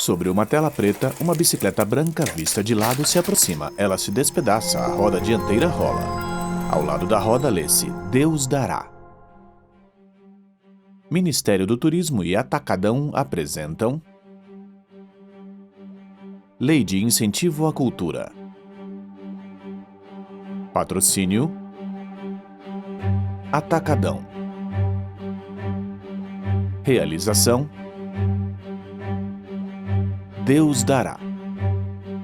Sobre uma tela preta, uma bicicleta branca vista de lado se aproxima. Ela se despedaça, a roda dianteira rola. Ao lado da roda lê-se Deus dará. Ministério do Turismo e Atacadão apresentam Lei de Incentivo à Cultura. Patrocínio Atacadão. Realização Deus dará.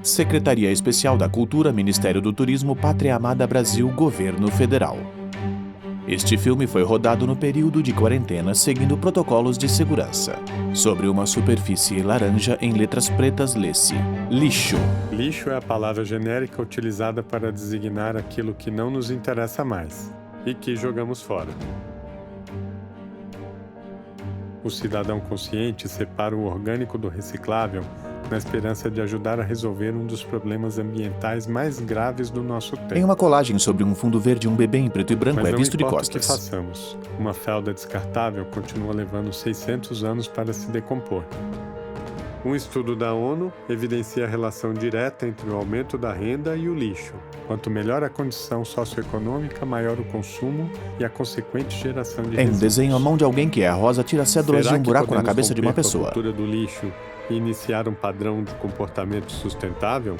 Secretaria Especial da Cultura, Ministério do Turismo, Pátria Amada Brasil, Governo Federal. Este filme foi rodado no período de quarentena, seguindo protocolos de segurança. Sobre uma superfície laranja, em letras pretas, lê-se lixo. Lixo é a palavra genérica utilizada para designar aquilo que não nos interessa mais e que jogamos fora. O cidadão consciente separa o orgânico do reciclável na esperança de ajudar a resolver um dos problemas ambientais mais graves do nosso tempo. Em uma colagem sobre um fundo verde, um bebê em preto e branco é visto de Mas não costas. importa o que façamos, uma fralda descartável continua levando 600 anos para se decompor. Um estudo da ONU evidencia a relação direta entre o aumento da renda e o lixo. Quanto melhor a condição socioeconômica, maior o consumo e a consequente geração de Em um resíduos. desenho, a mão de alguém que é rosa tira cédulas de Será um que buraco na podemos cabeça de uma romper com a pessoa. cultura do lixo e iniciar um padrão de comportamento sustentável?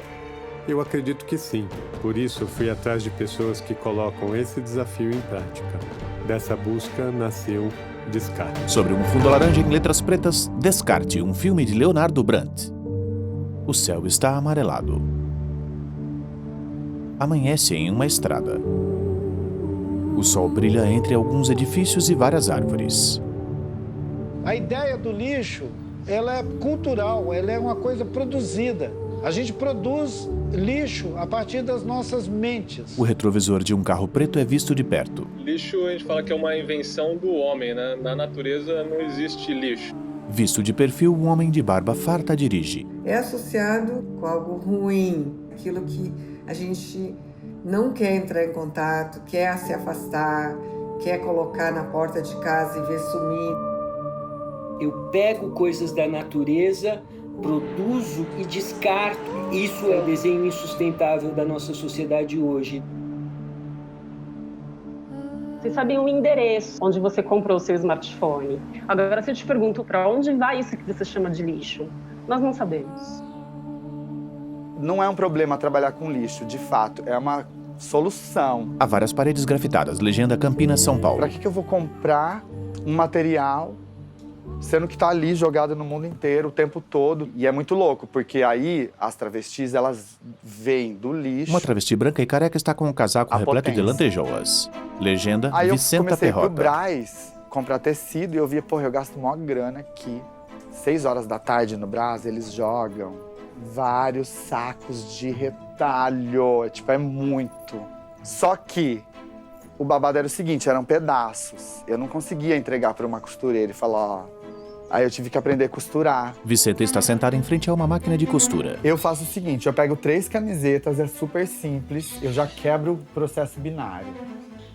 Eu acredito que sim. Por isso, fui atrás de pessoas que colocam esse desafio em prática. Dessa busca nasceu Descarte. Sobre um fundo laranja em letras pretas, Descarte, um filme de Leonardo Brandt. O céu está amarelado. Amanhece em uma estrada. O sol brilha entre alguns edifícios e várias árvores. A ideia do lixo, ela é cultural, ela é uma coisa produzida. A gente produz lixo a partir das nossas mentes. O retrovisor de um carro preto é visto de perto. Lixo, a gente fala que é uma invenção do homem, né? Na natureza não existe lixo. Visto de perfil, um homem de barba farta dirige. É associado com algo ruim, aquilo que a gente não quer entrar em contato, quer se afastar, quer colocar na porta de casa e ver sumir. Eu pego coisas da natureza, produzo e descarto. Isso é o desenho insustentável da nossa sociedade hoje. Você sabe o endereço onde você comprou o seu smartphone. Agora, se eu te pergunto para onde vai isso que você chama de lixo, nós não sabemos. Não é um problema trabalhar com lixo, de fato, é uma solução. Há várias paredes grafitadas, legenda Campinas, São Paulo. Para que eu vou comprar um material sendo que está ali jogado no mundo inteiro o tempo todo? E é muito louco, porque aí as travestis, elas vêm do lixo. Uma travesti branca e careca está com um casaco repleto de lantejoulas. Legenda Vicenta Perrota. Aí eu comecei pro Brás comprar tecido e eu via, porra, eu gasto maior grana aqui. 6 horas da tarde no Brás, eles jogam vários sacos de retalho. É muito. Só que o babado era o seguinte, eram pedaços. Eu não conseguia entregar para uma costureira e falar, ó. Aí eu tive que aprender a costurar. Vicenta está sentada em frente a uma máquina de costura. Eu faço o seguinte, eu pego 3 camisetas, é super simples, eu já quebro o processo binário.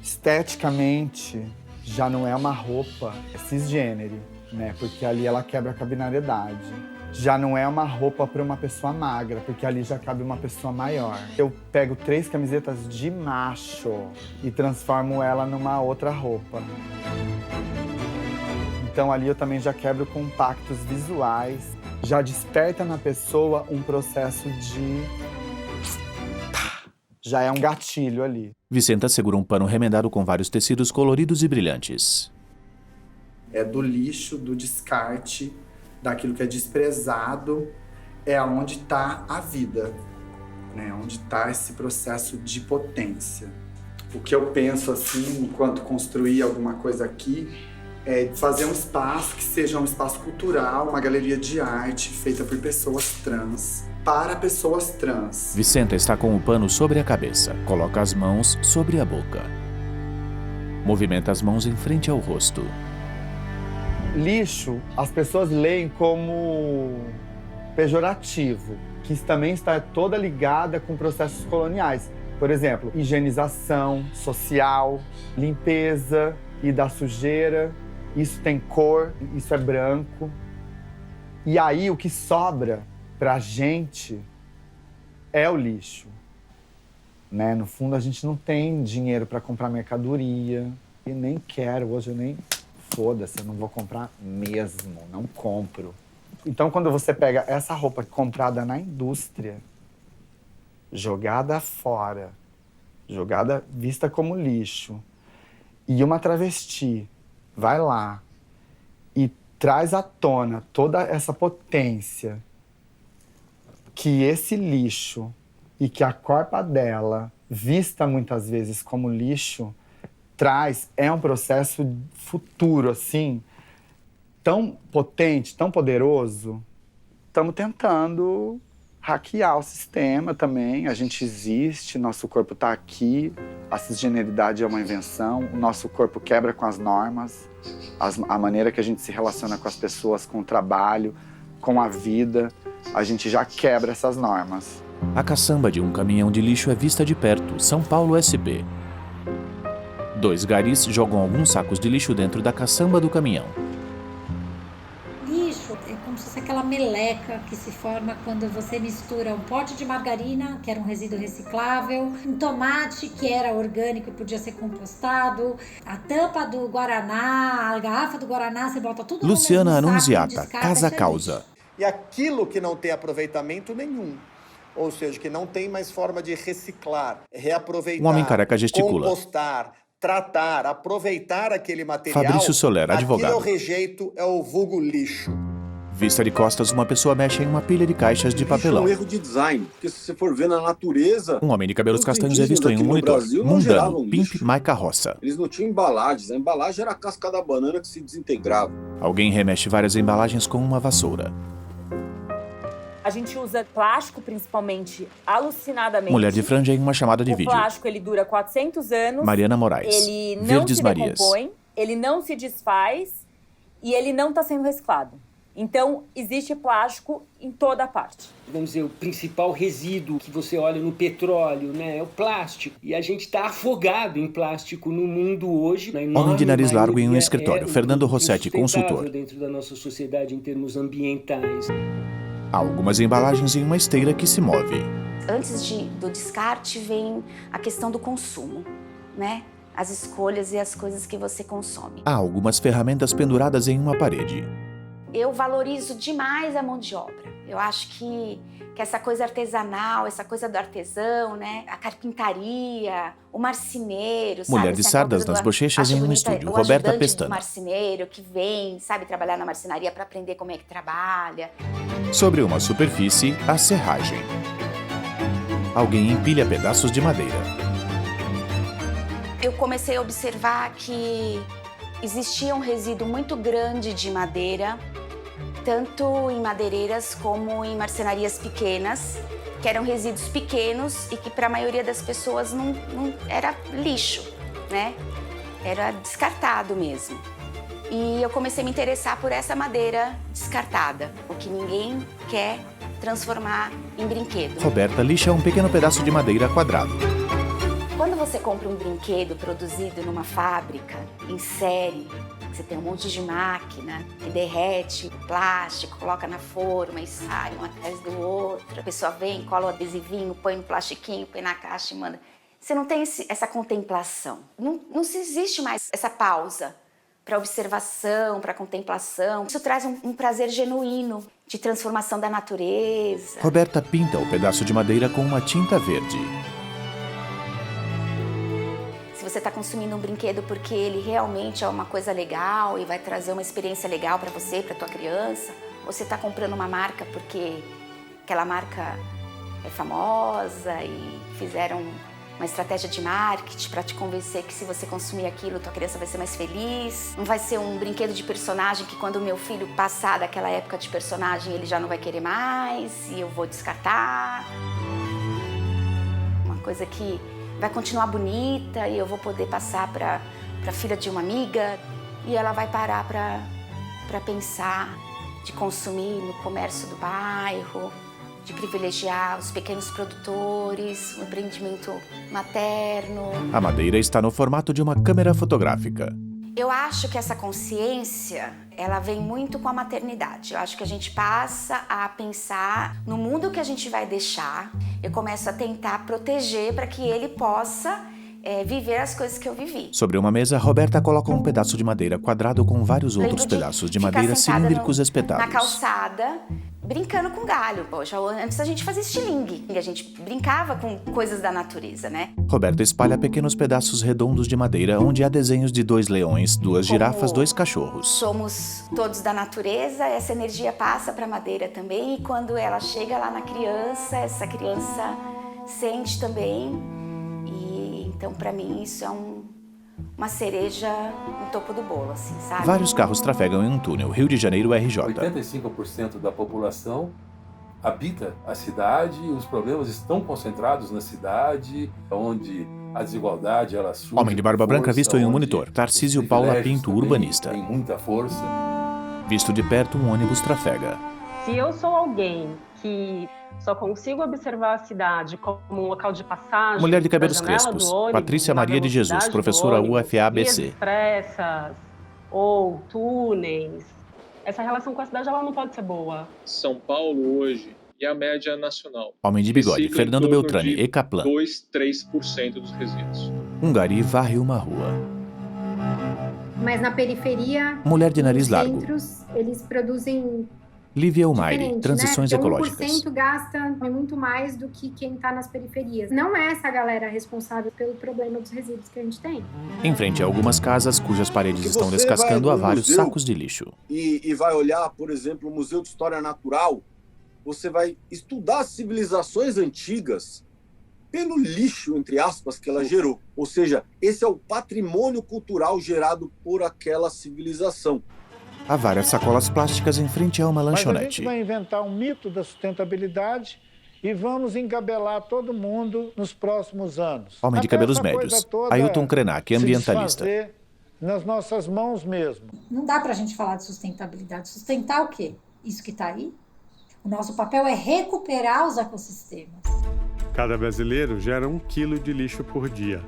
Esteticamente, já não é uma roupa, é cisgênero, né? Porque ali ela quebra com a binariedade. Já não é uma roupa para uma pessoa magra, porque ali já cabe uma pessoa maior. Eu pego 3 camisetas de macho e transformo ela numa outra roupa. Então ali eu também já quebro compactos visuais, já desperta na pessoa um processo de... Já é um gatilho ali. Vicenta segura um pano remendado com vários tecidos coloridos e brilhantes. É do lixo, do descarte, daquilo que é desprezado, é onde está a vida, né? Onde está esse processo de potência. O que eu penso assim, enquanto construir alguma coisa aqui, é fazer um espaço que seja um espaço cultural, uma galeria de arte feita por pessoas trans, para pessoas trans. Vicenta está com o pano sobre a cabeça, coloca as mãos sobre a boca. Movimenta as mãos em frente ao rosto. Lixo, as pessoas leem como pejorativo, que também está toda ligada com processos coloniais. Por exemplo, higienização social, limpeza e da sujeira. Isso tem cor, isso é branco. E aí o que sobra pra gente é o lixo. Né? No fundo, a gente não tem dinheiro para comprar mercadoria. E nem quero, hoje eu nem... Foda-se, eu não vou comprar mesmo, não compro. Então, quando você pega essa roupa comprada na indústria, jogada fora, vista como lixo, e uma travesti vai lá e traz à tona toda essa potência que esse lixo e que a corpa dela, vista muitas vezes como lixo, traz, é um processo futuro, assim, tão potente, tão poderoso. Estamos tentando hackear o sistema também. A gente existe, nosso corpo está aqui, a cisgeneridade é uma invenção, o nosso corpo quebra com as normas, a maneira que a gente se relaciona com as pessoas, com o trabalho, com a vida, a gente já quebra essas normas. A caçamba de um caminhão de lixo é vista de perto, São Paulo SP. 2 garis jogam alguns sacos de lixo dentro da caçamba do caminhão. Lixo é como se fosse aquela meleca que se forma quando você mistura um pote de margarina, que era um resíduo reciclável, um tomate, que era orgânico e podia ser compostado, a tampa do Guaraná, a garrafa do Guaraná, você bota tudo Luciana no mesmo Annunziata, saco, descarta, Casa isso é Causa. lixo. E aquilo que não tem aproveitamento nenhum, ou seja, que não tem mais forma de reciclar, reaproveitar, Um homem careca gesticula. compostar, tratar, aproveitar aquele material... Fabrício Soler, advogado. Aquilo eu rejeito, é o vulgo lixo. Vista de costas, uma pessoa mexe em uma pilha de caixas de papelão. Isso é um erro de design, porque se você for ver na natureza... Um homem de cabelos os castanhos é visto em um indígenas aqui no monitor. Brasil não geravam Mundano, Pimp lixo. Maica Roça. Eles não tinham embalagens, a embalagem era a casca da banana que se desintegrava. Alguém remexe várias embalagens com uma vassoura. A gente usa plástico, principalmente, alucinadamente. Mulher de franja em uma chamada de vídeo. O plástico, ele dura 400 anos. Mariana Moraes. Ele não Verdes se Marias. decompõe, ele não se desfaz e ele não está sendo reciclado. Então, existe plástico em toda parte. Vamos dizer, o principal resíduo que você olha no petróleo, né, é o plástico. E a gente está afogado em plástico no mundo hoje. Homem de nariz largo em um escritório. Fernando Rossetti, consultor. Dentro da nossa sociedade em termos ambientais. Há algumas embalagens em uma esteira que se move. Antes do descarte vem a questão do consumo, né? As escolhas e as coisas que você consome. Há algumas ferramentas penduradas em uma parede. Eu valorizo demais a mão de obra. Eu acho que essa coisa artesanal, essa coisa do artesão, né? A carpintaria, o marceneiro, sabe? Mulher de sardas nas bochechas em um estúdio. Roberta Pestana. O marceneiro que vem, sabe, trabalhar na marcenaria para aprender como é que trabalha. Sobre uma superfície, a serragem. Alguém empilha pedaços de madeira. Eu comecei a observar que existia um resíduo muito grande de madeira, tanto em madeireiras como em marcenarias pequenas, que eram resíduos pequenos e que para a maioria das pessoas não era lixo, né? Era descartado mesmo. E eu comecei a me interessar por essa madeira descartada, o que ninguém quer transformar em brinquedo. Roberta lixa um pequeno pedaço de madeira quadrado. Quando você compra um brinquedo produzido numa fábrica, em série, você tem um monte de máquina que derrete o plástico, coloca na forma e sai um atrás do outro. A pessoa vem, cola o adesivinho, põe no plastiquinho, põe na caixa e manda. Você não tem essa contemplação. Não se existe mais essa pausa para observação, para contemplação. Isso traz um prazer genuíno de transformação da natureza. Roberta pinta o pedaço de madeira com uma tinta verde. Se você está consumindo um brinquedo porque ele realmente é uma coisa legal e vai trazer uma experiência legal para você, para tua criança, ou você está comprando uma marca porque aquela marca é famosa e fizeram uma estratégia de marketing para te convencer que se você consumir aquilo, tua criança vai ser mais feliz. Não vai ser um brinquedo de personagem que quando o meu filho passar daquela época de personagem, ele já não vai querer mais e eu vou descartar. Uma coisa que vai continuar bonita e eu vou poder passar para a filha de uma amiga e ela vai parar para pensar de consumir no comércio do bairro, de privilegiar os pequenos produtores, o empreendimento materno. A madeira está no formato de uma câmera fotográfica. Eu acho que essa consciência, ela vem muito com a maternidade. Eu acho que a gente passa a pensar no mundo que a gente vai deixar. Eu começo a tentar proteger para que ele possa viver as coisas que eu vivi. Sobre uma mesa, Roberta coloca um pedaço de madeira quadrado com vários outros pedaços de madeira cilíndricos espetados. Na calçada, brincando com galho. Poxa, antes a gente fazia estilingue. A gente brincava com coisas da natureza, né? Roberta espalha pequenos pedaços redondos de madeira onde há desenhos de 2 leões, 2 girafas, 2 cachorros. Somos todos da natureza, essa energia passa para a madeira também. E quando ela chega lá na criança, essa criança sente também. Então, para mim, isso é uma cereja no topo do bolo, assim, sabe? Vários carros trafegam em um túnel, Rio de Janeiro RJ. 85% da população habita a cidade e os problemas estão concentrados na cidade, onde a desigualdade ela surge. Homem de barba branca visto em um monitor. Tarcísio Paula Pinto, urbanista. Tem muita força. Visto de perto, um ônibus trafega. Se eu sou alguém que só consigo observar a cidade como um local de passagem... Mulher de cabelos crespos, ônibus, Patrícia Maria de Jesus, professora UFABC. Vias expressas ou túneis. Essa relação com a cidade ela não pode ser boa. São Paulo hoje e a média nacional. Homem de bigode, Fernando Beltrame, Ecaplan. 2-3% dos resíduos. Um gari varre uma rua. Mas na periferia, mulher de nariz largo. Centros, eles produzem Lívia Almaire, transições ecológicas. 1% gasta muito mais do que quem está nas periferias. Não é essa galera responsável pelo problema dos resíduos que a gente tem. Em frente a algumas casas cujas paredes estão descascando a vários sacos de lixo. E vai olhar, por exemplo, o Museu de História Natural, você vai estudar as civilizações antigas pelo lixo, entre aspas, que ela gerou. Ou seja, esse é o patrimônio cultural gerado por aquela civilização. Há várias sacolas plásticas em frente a uma lanchonete. Mas a gente vai inventar um mito da sustentabilidade e vamos engabelar todo mundo nos próximos anos. Homem de cabelos médios, Ailton Krenak, ambientalista. Nas nossas mãos mesmo. Não dá para a gente falar de sustentabilidade. Sustentar o quê? Isso que está aí? O nosso papel é recuperar os ecossistemas. Cada brasileiro gera 1 quilo de lixo por dia.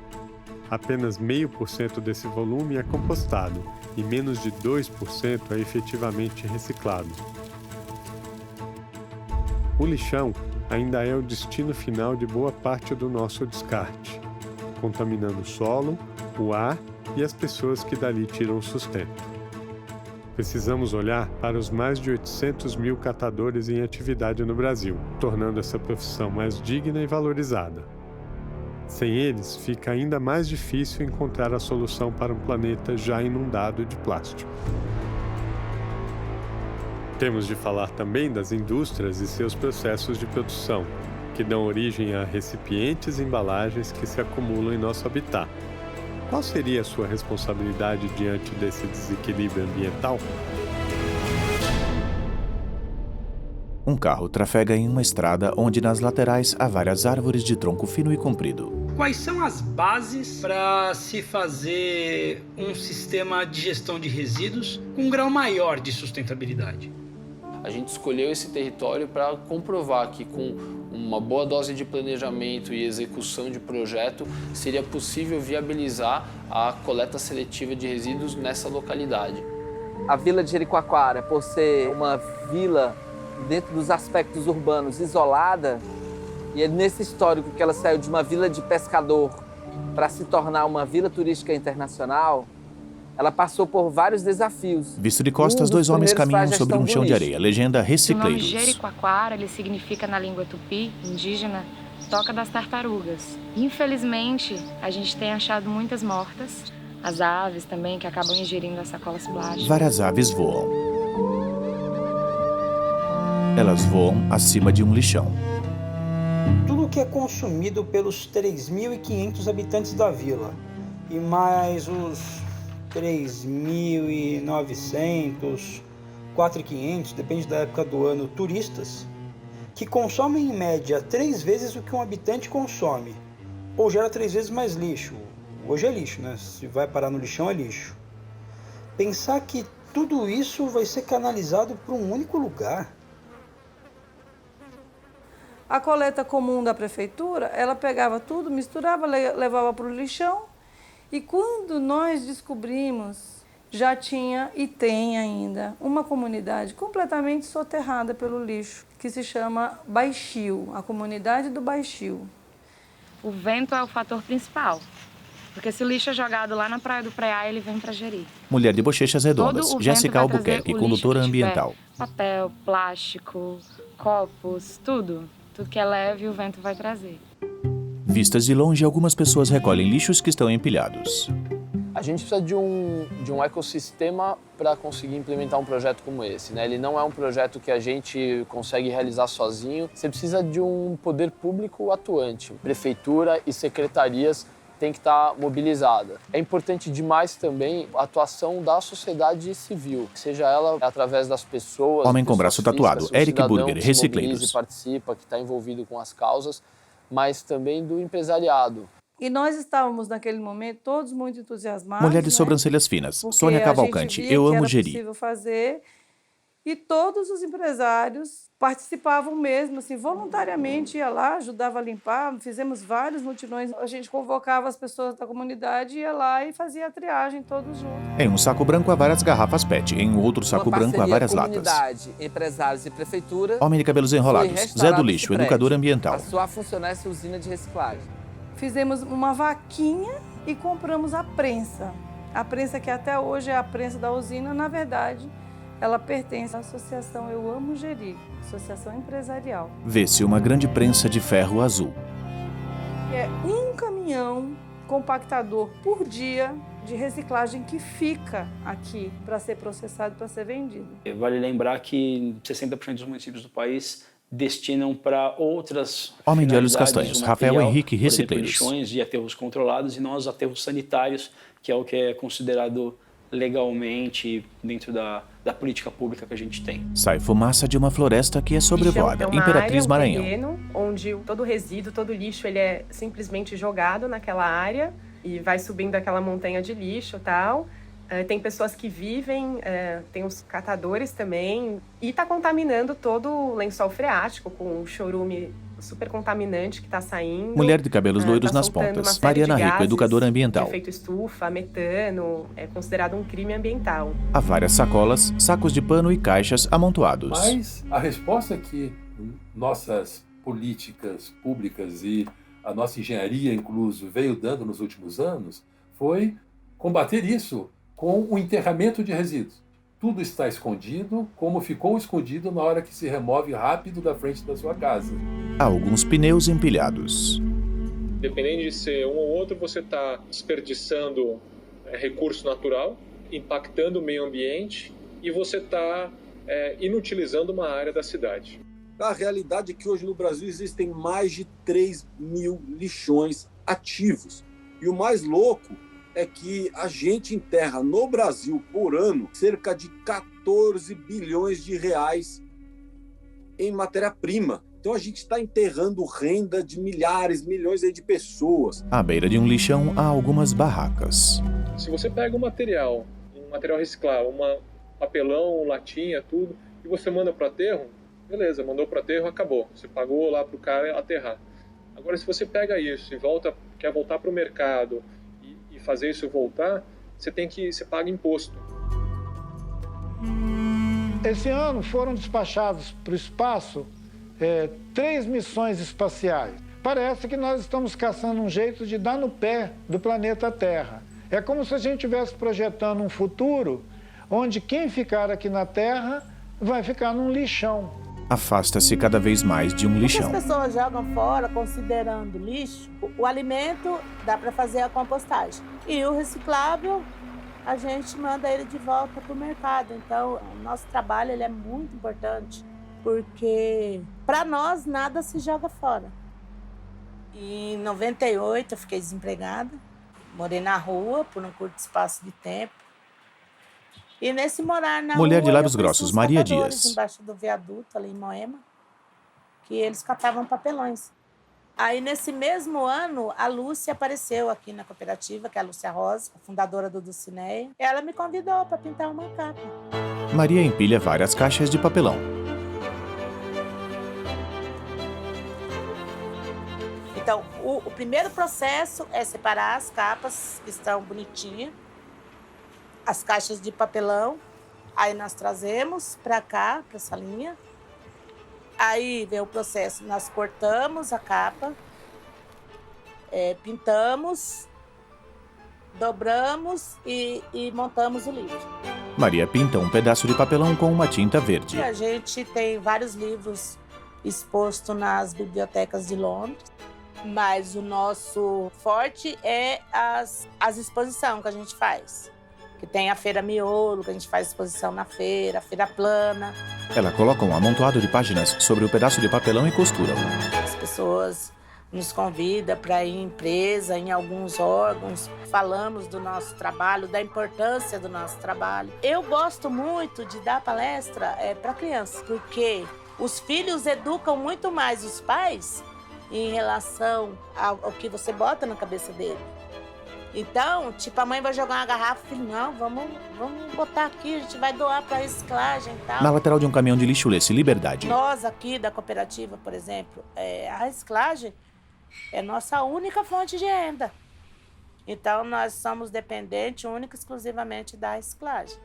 Apenas 0,5% desse volume é compostado e menos de 2% é efetivamente reciclado. O lixão ainda é o destino final de boa parte do nosso descarte, contaminando o solo, o ar e as pessoas que dali tiram o sustento. Precisamos olhar para os mais de 800 mil catadores em atividade no Brasil, tornando essa profissão mais digna e valorizada. Sem eles, fica ainda mais difícil encontrar a solução para um planeta já inundado de plástico. Temos de falar também das indústrias e seus processos de produção, que dão origem a recipientes e embalagens que se acumulam em nosso habitat. Qual seria a sua responsabilidade diante desse desequilíbrio ambiental? Um carro trafega em uma estrada onde nas laterais há várias árvores de tronco fino e comprido. Quais são as bases para se fazer um sistema de gestão de resíduos com um grau maior de sustentabilidade? A gente escolheu esse território para comprovar que com uma boa dose de planejamento e execução de projeto seria possível viabilizar a coleta seletiva de resíduos nessa localidade. A Vila de Jericoacoara, por ser uma vila dentro dos aspectos urbanos isolada, e é nesse histórico que ela saiu de uma vila de pescador para se tornar uma vila turística internacional, ela passou por vários desafios. Visto de costas, 2 homens caminham sobre um chão de areia. Legenda Recicleiros. O nome Jericoacoara, ele significa na língua tupi, indígena, toca das tartarugas. Infelizmente, a gente tem achado muitas mortas. As aves também, que acabam ingerindo as sacolas plásticas. Várias aves voam. Elas voam acima de um lixão. Tudo que é consumido pelos 3.500 habitantes da vila e mais os 3.900, 4.500, depende da época do ano, turistas, que consomem em média 3 vezes o que um habitante consome, ou gera 3 vezes mais lixo. Hoje é lixo, né? Se vai parar no lixão é lixo. Pensar que tudo isso vai ser canalizado para um único lugar. A coleta comum da prefeitura, ela pegava tudo, misturava, levava para o lixão. E quando nós descobrimos já tinha e tem ainda uma comunidade completamente soterrada pelo lixo, que se chama Baixio, a comunidade do Baixio. O vento é o fator principal, porque se o lixo é jogado lá na Praia do Preá, ele vem para Jeri. Mulher de bochechas redondas, Jéssica Albuquerque, condutora ambiental. Papel, plástico, copos, tudo que é leve o vento vai trazer. Vistas de longe, algumas pessoas recolhem lixos que estão empilhados. A gente precisa de um ecossistema para conseguir implementar um projeto como esse, né? Ele não é um projeto que a gente consegue realizar sozinho. Você precisa de um poder público atuante. Prefeitura e secretarias têm que estar mobilizadas. É importante demais também a atuação da sociedade civil, seja ela através das pessoas... Homem com braço tatuado, Eric Burger, Recicleiros. Que participa, que está envolvido com as causas, mas também do empresariado. E nós estávamos, naquele momento, todos muito entusiasmados. Mulher de sobrancelhas finas, Sônia Cavalcante, Eu Amo Jeri. Possível fazer, e todos os empresários participavam mesmo, assim, voluntariamente, ia lá, ajudava a limpar, fizemos vários mutirões. A gente convocava as pessoas da comunidade, ia lá e fazia a triagem todos juntos. Em um saco branco há várias garrafas PET, em outro saco branco há várias latas. Comunidade, empresários e prefeitura. Homem de cabelos enrolados, Zé do Lixo, educador ambiental. Passou a funcionar essa usina de reciclagem. Fizemos uma vaquinha e compramos a prensa. A prensa que até hoje é a prensa da usina, na verdade, ela pertence à associação Eu Amo Jeri, associação empresarial. Vê-se uma grande prensa de ferro azul. É um caminhão compactador por dia de reciclagem que fica aqui para ser processado, para ser vendido. Vale lembrar que 60% dos municípios do país destinam para outras Homem de olhos castanhos, Rafael Henrique, Recicleiros. Lixões e aterros controlados e não os aterros sanitários, que é o que é considerado legalmente dentro da política pública que a gente tem. Sai fumaça de uma floresta que é sobrevoada, Imperatriz Maranhão. Terreno onde todo resíduo, todo lixo, ele é simplesmente jogado naquela área e vai subindo aquela montanha de lixo e tal. Tem pessoas que vivem, tem os catadores também, e está contaminando todo o lençol freático com o chorume super contaminante que está saindo. Mulher de cabelos loiros nas pontas, Mariana Rico, educadora ambiental. Efeito estufa, metano, é considerado um crime ambiental. Há várias sacolas, sacos de pano e caixas amontoados. Mas a resposta que nossas políticas públicas e a nossa engenharia, incluso, veio dando nos últimos anos foi combater isso com o enterramento de resíduos. Tudo está escondido, como ficou escondido na hora que se remove rápido da frente da sua casa. Há alguns pneus empilhados. Dependendo de ser um ou outro, você está desperdiçando recurso natural, impactando o meio ambiente e você está inutilizando uma área da cidade. A realidade é que hoje no Brasil existem mais de 3 mil lixões ativos. E o mais louco é que a gente enterra no Brasil, por ano, cerca de 14 bilhões de reais em matéria-prima. Então a gente está enterrando renda de milhares, milhões de pessoas. À beira de um lixão há algumas barracas. Se você pega um material reciclável, papelão, latinha, tudo, e você manda para o aterro, beleza, mandou para o aterro, acabou. Você pagou lá para o cara aterrar. Agora, se você pega isso e quer voltar para o mercado e fazer isso voltar, você paga imposto. Esse ano foram despachados para o espaço 3 missões espaciais. Parece que nós estamos caçando um jeito de dar no pé do planeta Terra. É como se a gente estivesse projetando um futuro onde quem ficar aqui na Terra vai ficar num lixão. Afasta-se cada vez mais de um lixão. As pessoas jogam fora, considerando lixo, o alimento dá para fazer a compostagem. E o reciclável, a gente manda ele de volta para o mercado. Então, o nosso trabalho ele é muito importante, porque para nós nada se joga fora. Em 98 eu fiquei desempregada, morei na rua por um curto espaço de tempo. E nesse morar na Mulher rua, de lábios grossos, Maria Dias. Embaixo do viaduto, ali em Moema, que eles catavam papelões. Aí, nesse mesmo ano, a Lúcia apareceu aqui na cooperativa, que é a Lúcia Rosa, a fundadora do Dulcineia. Ela me convidou para pintar uma capa. Maria empilha várias caixas de papelão. Então, o primeiro processo é separar as capas, que estão bonitinhas. as caixas de papelão. Aí nós trazemos para cá, para essa linha. Aí vem o processo, nós cortamos a capa, pintamos, dobramos e montamos o livro. Maria pinta um pedaço de papelão com uma tinta verde. A gente tem vários livros expostos nas bibliotecas de Londres, mas o nosso forte é as exposições que a gente faz. Que tem a Feira Miolo, que a gente faz exposição na feira, a Feira Plana. Ela coloca um amontoado de páginas sobre o pedaço de papelão e costura. As pessoas nos convidam para ir em empresa, em alguns órgãos. Falamos do nosso trabalho, da importância do nosso trabalho. Eu gosto muito de dar palestra para crianças, porque os filhos educam muito mais os pais em relação ao que você bota na cabeça dele. Então, tipo, a mãe vai jogar uma garrafa, filho, não, vamos botar aqui, a gente vai doar para reciclagem e tal. Na lateral de um caminhão de lixo lê-se Liberdade. Nós aqui da cooperativa, por exemplo, a reciclagem é nossa única fonte de renda. Então, nós somos dependentes única e exclusivamente da reciclagem.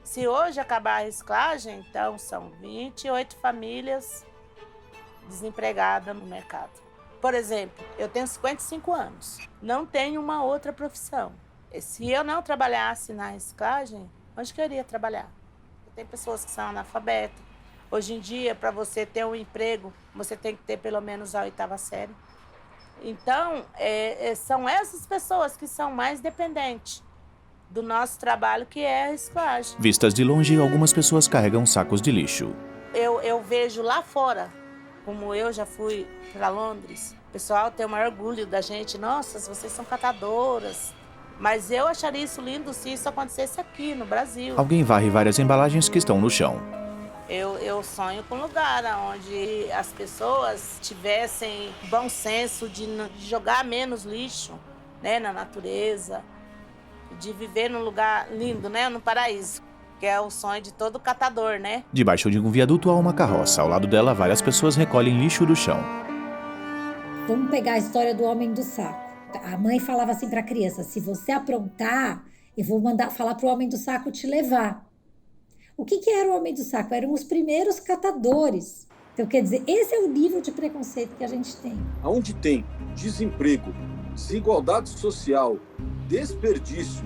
Se hoje acabar a reciclagem, então são 28 famílias desempregadas no mercado. Por exemplo, eu tenho 55 anos, não tenho uma outra profissão. E se eu não trabalhasse na reciclagem, onde que eu iria trabalhar? Tem pessoas que são analfabetas. Hoje em dia, para você ter um emprego, você tem que ter pelo menos a 8ª série. Então, são essas pessoas que são mais dependentes do nosso trabalho, que é a reciclagem. Vistas de longe, algumas pessoas carregam sacos de lixo. Eu vejo lá fora, como eu já fui para Londres, o pessoal tem o maior orgulho da gente. Nossa, vocês são catadoras. Mas eu acharia isso lindo se isso acontecesse aqui no Brasil. Alguém varre várias embalagens que estão no chão. Eu sonho com um lugar onde as pessoas tivessem bom senso de jogar menos lixo, né, na natureza, de viver num lugar lindo, né, no paraíso, que é o sonho de todo catador, né? Debaixo de um viaduto há uma carroça. Ao lado dela, várias pessoas recolhem lixo do chão. Vamos pegar a história do homem do saco. A mãe falava assim para a criança: se você aprontar, eu vou mandar falar para o homem do saco te levar. O que era o homem do saco? Eram os primeiros catadores. Então, quer dizer, esse é o nível de preconceito que a gente tem. Onde tem desemprego, desigualdade social, desperdício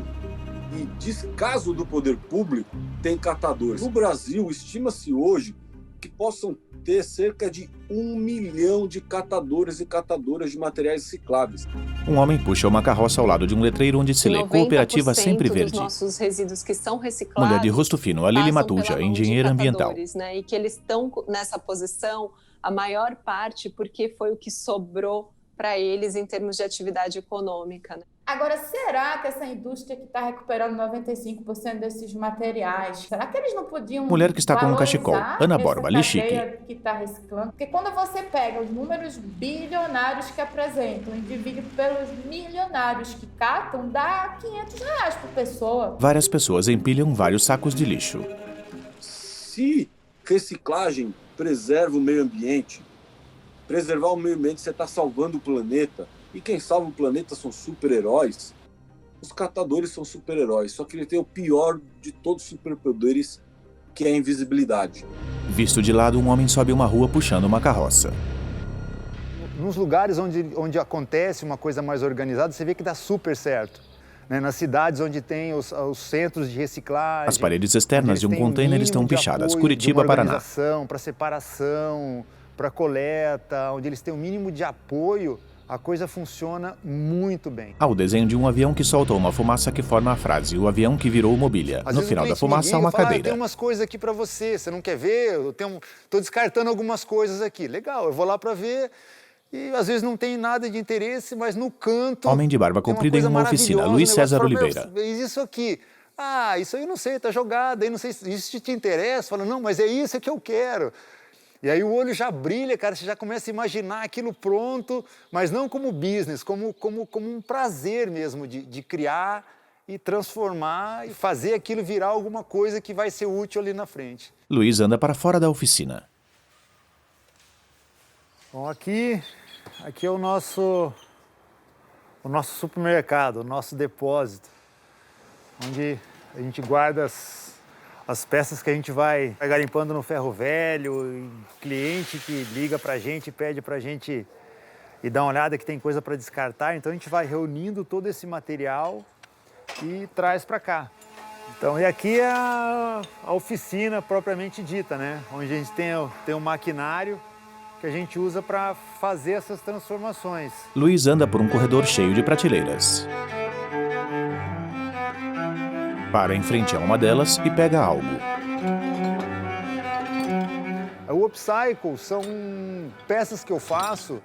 e descaso do poder público, tem catadores. No Brasil, estima-se hoje que possam ter cerca de 1 milhão de catadores e catadoras de materiais recicláveis. Um homem puxa uma carroça ao lado de um letreiro onde se lê Cooperativa Sempre Verde. Dos nossos resíduos que são reciclados, mulher de rosto fino, a Lili Matuja, engenheira ambiental. Né, e que eles estão nessa posição, a maior parte, porque foi o que sobrou para eles em termos de atividade econômica. Né? Agora, será que essa indústria que está recuperando 95% desses materiais, será que eles não podiam mulher que está com um cachecol, Ana Borba, Lichique. Que está reciclando? Porque quando você pega os números bilionários que apresentam e divide pelos milionários que catam, dá R$500 por pessoa. Várias pessoas empilham vários sacos de lixo. Se reciclagem preserva o meio ambiente, preservar o meio ambiente, você está salvando o planeta. E quem salva o planeta são super-heróis. Os catadores são super-heróis. Só que ele tem o pior de todos os superpoderes, que é a invisibilidade. Visto de lado, um homem sobe uma rua puxando uma carroça. Nos lugares onde acontece uma coisa mais organizada, você vê que dá super certo. Né? Nas cidades onde tem os centros de reciclagem... As paredes externas de um container estão pichadas. Curitiba, Paraná. Para separação, para coleta, onde eles têm o mínimo de apoio, a coisa funciona muito bem. Há o desenho de um avião que solta uma fumaça que forma a frase, o avião que virou mobília. No final da fumaça há uma cadeira. Tem umas coisas aqui para você não quer ver? Estou descartando algumas coisas aqui. Legal, eu vou lá para ver e às vezes não tem nada de interesse, mas no canto... Homem de barba comprida em uma oficina, Luiz César Oliveira. Isso aqui. Ah, isso aí não sei, tá jogado, aí não sei se isso te interessa. Fala, não, mas é isso que eu quero. E aí o olho já brilha, cara, você já começa a imaginar aquilo pronto, mas não como business, como um prazer mesmo de criar e transformar e fazer aquilo virar alguma coisa que vai ser útil ali na frente. Luiz anda para fora da oficina. Bom, aqui é o nosso supermercado, o nosso depósito, onde A gente guarda as peças que a gente vai garimpando no ferro velho, cliente que liga pra gente, pede pra gente ir dar uma olhada que tem coisa para descartar, então a gente vai reunindo todo esse material e traz para cá. Então, e aqui é a oficina propriamente dita, né? Onde a gente tem um maquinário que a gente usa para fazer essas transformações. Luiz anda por um corredor cheio de prateleiras. Para em frente a uma delas e pega algo. O upcycle são peças que eu faço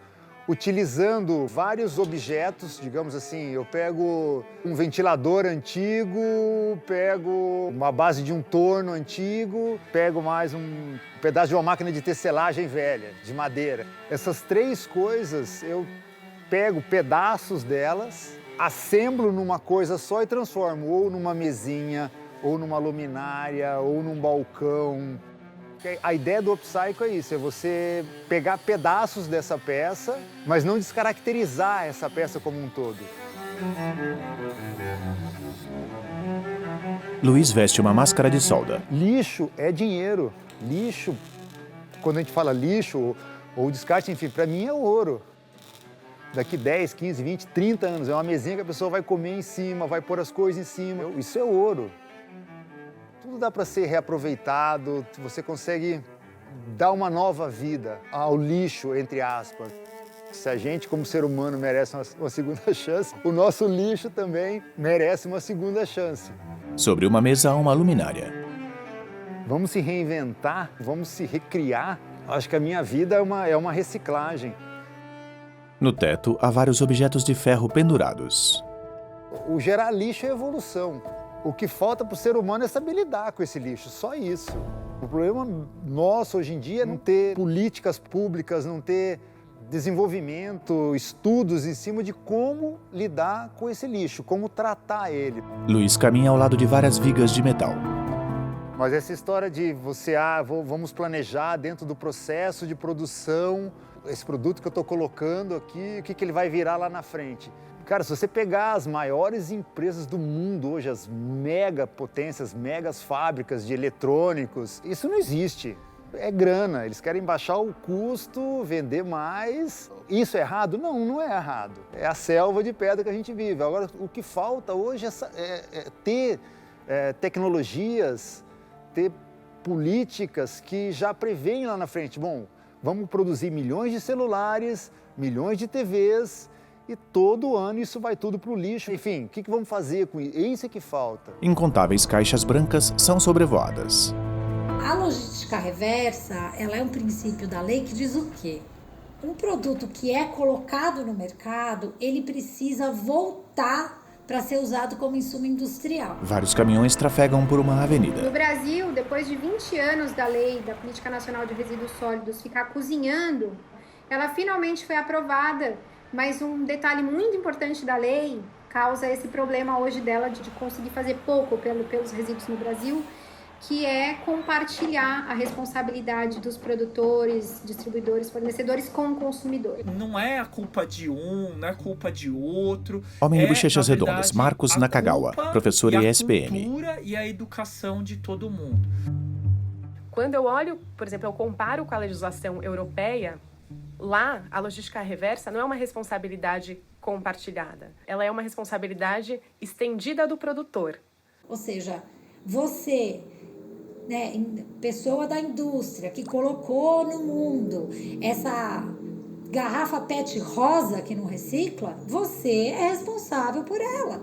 utilizando vários objetos, digamos assim. Eu pego um ventilador antigo, pego uma base de um torno antigo, pego mais um pedaço de uma máquina de tecelagem velha, de madeira. Essas três coisas, eu pego pedaços delas, assemblo numa coisa só e transformo ou numa mesinha, ou numa luminária, ou num balcão. A ideia do upcycle é isso, é você pegar pedaços dessa peça, mas não descaracterizar essa peça como um todo. Luiz veste uma máscara de solda. Lixo é dinheiro. Lixo, quando a gente fala lixo ou descarte, enfim, para mim é ouro. Daqui 10, 15, 20, 30 anos, é uma mesinha que a pessoa vai comer em cima, vai pôr as coisas em cima. Isso é ouro. Tudo dá para ser reaproveitado, você consegue dar uma nova vida ao lixo, entre aspas. Se a gente, como ser humano, merece uma segunda chance, o nosso lixo também merece uma segunda chance. Sobre uma mesa há uma luminária. Vamos se reinventar, vamos se recriar. Acho que a minha vida é uma reciclagem. No teto há vários objetos de ferro pendurados. O gerar lixo é evolução. O que falta para o ser humano é saber lidar com esse lixo, só isso. O problema nosso hoje em dia é não ter políticas públicas, não ter desenvolvimento, estudos em cima de como lidar com esse lixo, como tratar ele. Luiz caminha ao lado de várias vigas de metal. Mas essa história de vamos planejar dentro do processo de produção, esse produto que eu estou colocando aqui, o que ele vai virar lá na frente. Cara, se você pegar as maiores empresas do mundo hoje, as mega potências, megas fábricas de eletrônicos, isso não existe. É grana, eles querem baixar o custo, vender mais. Isso é errado? Não, não é errado. É a selva de pedra que a gente vive. Agora, o que falta hoje é ter tecnologias, ter políticas que já preveem lá na frente. Bom, vamos produzir milhões de celulares, milhões de TVs, e todo ano isso vai tudo para o lixo. Enfim, o que vamos fazer com isso? É isso que falta. Incontáveis caixas brancas são sobrevoadas. A logística reversa, ela é um princípio da lei que diz o quê? Um produto que é colocado no mercado, ele precisa voltar para ser usado como insumo industrial. Vários caminhões trafegam por uma avenida. No Brasil, depois de 20 anos da lei da Política Nacional de Resíduos Sólidos ficar cozinhando, ela finalmente foi aprovada. Mas um detalhe muito importante da lei causa esse problema hoje dela de conseguir fazer pouco pelos resíduos no Brasil, que é compartilhar a responsabilidade dos produtores, distribuidores, fornecedores com o consumidor. Não é a culpa de um, não é a culpa de outro. Homem de Bochechas Redondas, Marcos Nakagawa, professor ESPM. A cultura e a educação de todo mundo. Quando eu olho, por exemplo, eu comparo com a legislação europeia, lá, a logística reversa não é uma responsabilidade compartilhada. Ela é uma responsabilidade estendida do produtor. Ou seja, você, né, pessoa da indústria que colocou no mundo essa garrafa PET rosa que não recicla, você é responsável por ela.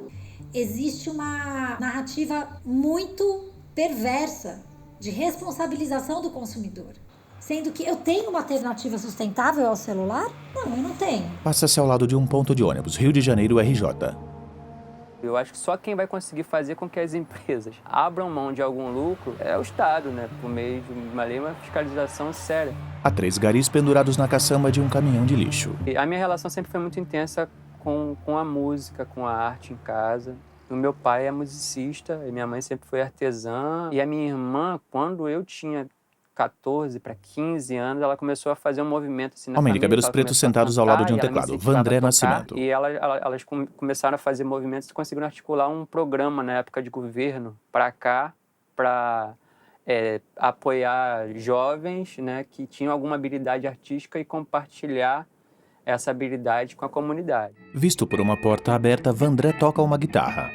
Existe uma narrativa muito perversa de responsabilização do consumidor. Sendo que eu tenho uma alternativa sustentável ao celular? Não, eu não tenho. Passa-se ao lado de um ponto de ônibus, Rio de Janeiro, RJ. Eu acho que só quem vai conseguir fazer com que as empresas abram mão de algum lucro é o Estado, né? Por meio de uma lei, uma fiscalização séria. Há 3 garis pendurados na caçamba de um caminhão de lixo. E a minha relação sempre foi muito intensa com a música, com a arte em casa. O meu pai é musicista, e minha mãe sempre foi artesã. E a minha irmã, quando eu tinha 14 para 15 anos, ela começou a fazer um movimento assim na Homem de família, cabelos ela pretos começou a sentados ao lado de um cantar, e ela me teclado. incentivava Vandré a tocar, Nascimento. E elas começaram a fazer movimentos e conseguiram articular um programa na época de governo para cá, para apoiar jovens, né, que tinham alguma habilidade artística e compartilhar essa habilidade com a comunidade. Visto por uma porta aberta, Vandré toca uma guitarra.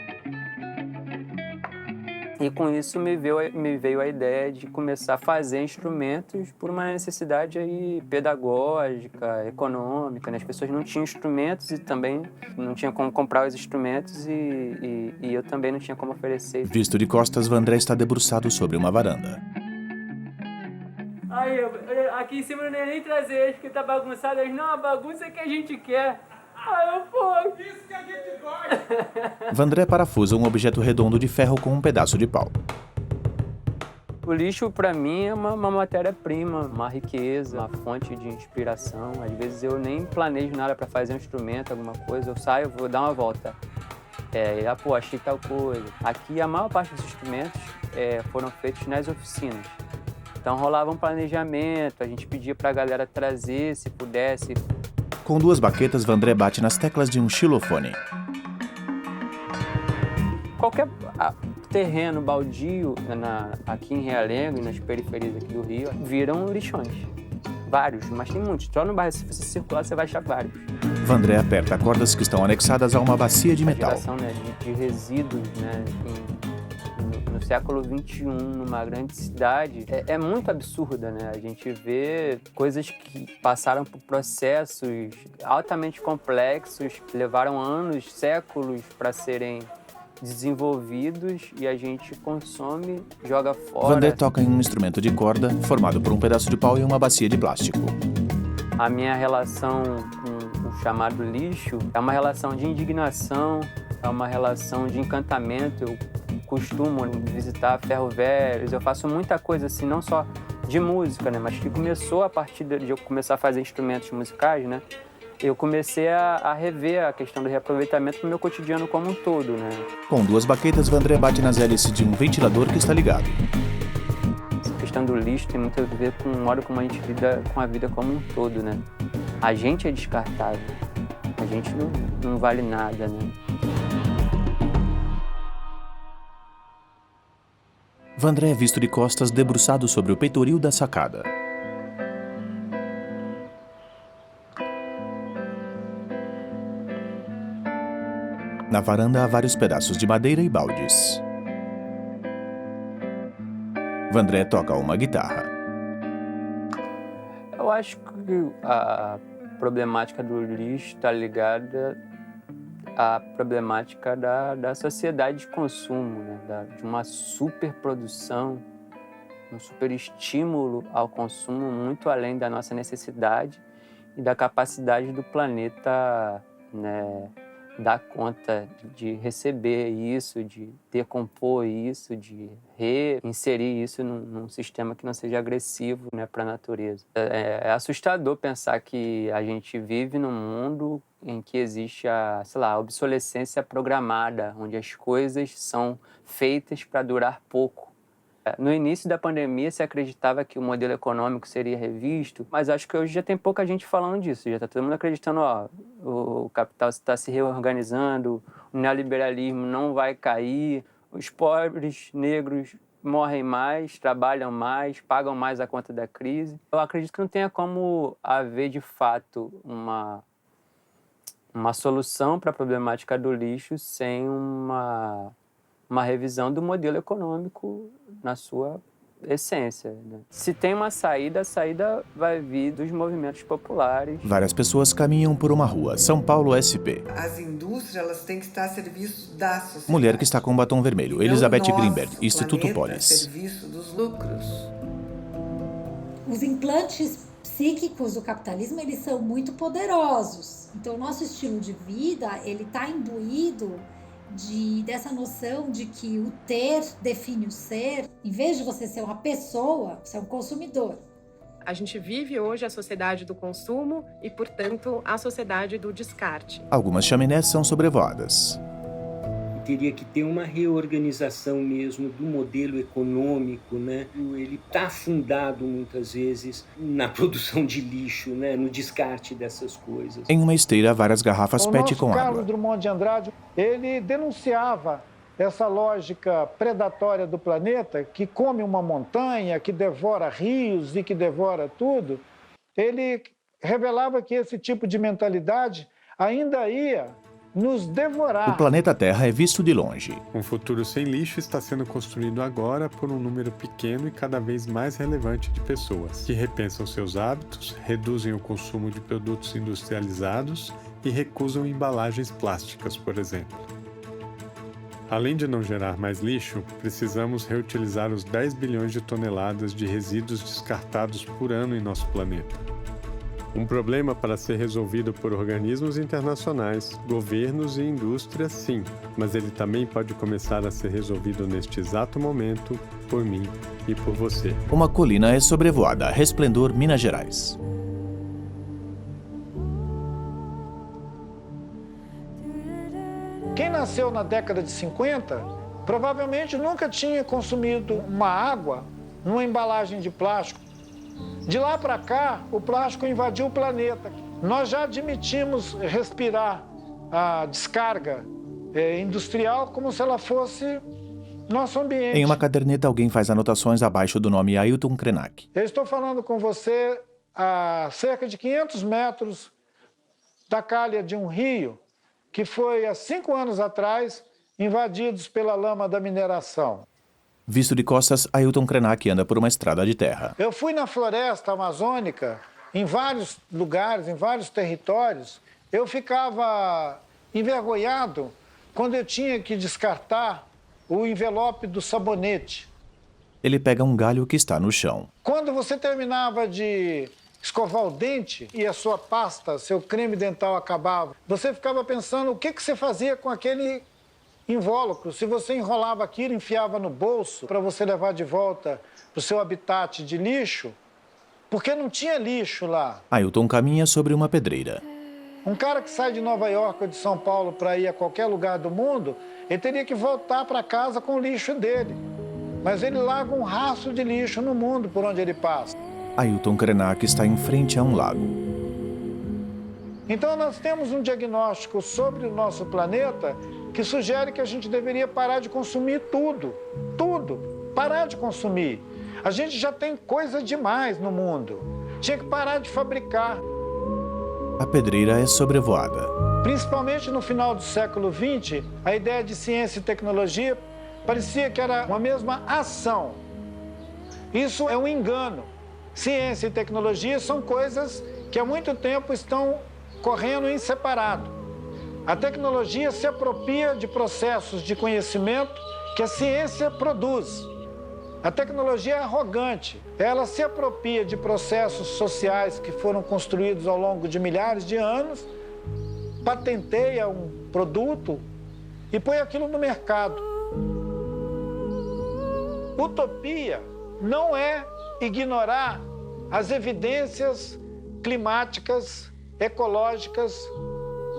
E com isso me veio a ideia de começar a fazer instrumentos por uma necessidade aí pedagógica, econômica, né? As pessoas não tinham instrumentos e também não tinham como comprar os instrumentos e eu também não tinha como oferecer. Visto de costas, Vandré está debruçado sobre uma varanda. Aí, aqui em cima não é nem trazer, acho que tá bagunçado, não, a bagunça que a gente quer. Isso que a gente gosta. Vandré parafusa um objeto redondo de ferro com um pedaço de pau. O lixo, para mim, é uma matéria-prima, uma riqueza, uma fonte de inspiração. Às vezes eu nem planejo nada para fazer um instrumento, alguma coisa. Eu saio, vou dar uma volta. Achei tal coisa. Aqui, a maior parte dos instrumentos foram feitos nas oficinas. Então, rolava um planejamento, a gente pedia para a galera trazer, se pudesse. Com 2 baquetas, Vandré bate nas teclas de um xilofone. Qualquer terreno baldio aqui em Realengo e nas periferias aqui do Rio viram lixões. Vários, mas tem muitos. Só no bairro, se você circular, você vai achar vários. Vandré aperta cordas que estão anexadas a uma bacia de metal. A geração, né, de resíduos, né, no século XXI, numa grande cidade, é muito absurda, né? A gente vê coisas que passaram por processos altamente complexos, levaram anos, séculos para serem desenvolvidos e a gente consome, joga fora. Vandré toca em um instrumento de corda formado por um pedaço de pau e uma bacia de plástico. A minha relação com o chamado lixo é uma relação de indignação, é uma relação de encantamento. Eu costumo visitar ferro-velhos, eu faço muita coisa assim, não só de música, né, mas que começou a partir de eu começar a fazer instrumentos musicais, né, eu comecei a rever a questão do reaproveitamento no meu cotidiano como um todo, né. Com 2 baquetas, Vandré bate nas hélices de um ventilador que está ligado. Essa questão do lixo tem muito a ver com o modo como a gente lida com a vida como um todo, né. A gente é descartável, a gente não vale nada, né. Vandré é visto de costas, debruçado sobre o peitoril da sacada. Na varanda há vários pedaços de madeira e baldes. Vandré toca uma guitarra. Eu acho que a problemática do lixo está ligada à problemática da sociedade de consumo, né? De uma superprodução, um superestímulo ao consumo muito além da nossa necessidade e da capacidade do planeta, né, dar conta de receber isso, de decompor isso, de reinserir isso num sistema que não seja agressivo, né, para a natureza. É assustador pensar que a gente vive num mundo em que existe a obsolescência programada, onde as coisas são feitas para durar pouco. No início da pandemia, se acreditava que o modelo econômico seria revisto, mas acho que hoje já tem pouca gente falando disso. Já está todo mundo acreditando, o capital está se reorganizando, o neoliberalismo não vai cair, os pobres negros morrem mais, trabalham mais, pagam mais a conta da crise. Eu acredito que não tenha como haver, de fato, uma solução para a problemática do lixo sem uma revisão do modelo econômico na sua essência, né? Se tem uma saída, a saída vai vir dos movimentos populares. Várias pessoas caminham por uma rua. São Paulo, SP. As indústrias, elas têm que estar a serviço da sociedade. Mulher que está com batom vermelho. Elizabeth Greenberg, Instituto Polis. A serviço dos lucros. Os implantes psíquicos do capitalismo, eles são muito poderosos. Então, o nosso estilo de vida, ele está imbuído dessa noção de que o ter define o ser. Em vez de você ser uma pessoa, você é um consumidor. A gente vive hoje a sociedade do consumo e, portanto, a sociedade do descarte. Algumas chaminés são sobrevoadas. teria que ter uma reorganização mesmo do modelo econômico, né? Ele está fundado muitas vezes na produção de lixo, né? No descarte dessas coisas. Em uma esteira, várias garrafas PET com Carlos água. Drummond de Andrade, ele denunciava essa lógica predatória do planeta, que come uma montanha, que devora rios e que devora tudo. Ele revelava que esse tipo de mentalidade ainda ia nos devorar. O planeta Terra é visto de longe. Um futuro sem lixo está sendo construído agora por um número pequeno e cada vez mais relevante de pessoas, que repensam seus hábitos, reduzem o consumo de produtos industrializados e recusam embalagens plásticas, por exemplo. Além de não gerar mais lixo, precisamos reutilizar os 10 bilhões de toneladas de resíduos descartados por ano em nosso planeta. Um problema para ser resolvido por organismos internacionais, governos e indústrias, sim, mas ele também pode começar a ser resolvido neste exato momento, por mim e por você. Uma colina é sobrevoada, Resplendor, Minas Gerais. Quem nasceu na década de 50 provavelmente nunca tinha consumido uma água numa embalagem de plástico. De lá para cá, o plástico invadiu o planeta. Nós já admitimos respirar a descarga industrial como se ela fosse nosso ambiente. Em uma caderneta, alguém faz anotações abaixo do nome Ailton Krenak. Eu estou falando com você a cerca de 500 metros da calha de um rio que foi, há 5 anos atrás, invadidos pela lama da mineração. Visto de costas, Ailton Krenak anda por uma estrada de terra. Eu fui na floresta amazônica, em vários lugares, em vários territórios. Eu ficava envergonhado quando eu tinha que descartar o envelope do sabonete. Ele pega um galho que está no chão. Quando você terminava de escovar o dente e a sua pasta, seu creme dental acabava, você ficava pensando o que você fazia com aquele invólucro. Se você enrolava aquilo, enfiava no bolso para você levar de volta para o seu habitat de lixo, porque não tinha lixo lá. Ailton caminha sobre uma pedreira. Um cara que sai de Nova York ou de São Paulo para ir a qualquer lugar do mundo, ele teria que voltar para casa com o lixo dele. Mas ele larga um rastro de lixo no mundo por onde ele passa. Ailton Krenak está em frente a um lago. Então nós temos um diagnóstico sobre o nosso planeta que sugere que a gente deveria parar de consumir tudo. Parar de consumir. A gente já tem coisa demais no mundo. Tinha que parar de fabricar. A pedreira é sobrevoada. Principalmente no final do século XX, a ideia de ciência e tecnologia parecia que era uma mesma ação. Isso é um engano. Ciência e tecnologia são coisas que há muito tempo estão correndo em separado. A tecnologia se apropria de processos de conhecimento que a ciência produz. A tecnologia é arrogante. Ela se apropria de processos sociais que foram construídos ao longo de milhares de anos, patenteia um produto e põe aquilo no mercado. Utopia não é ignorar as evidências climáticas, ecológicas,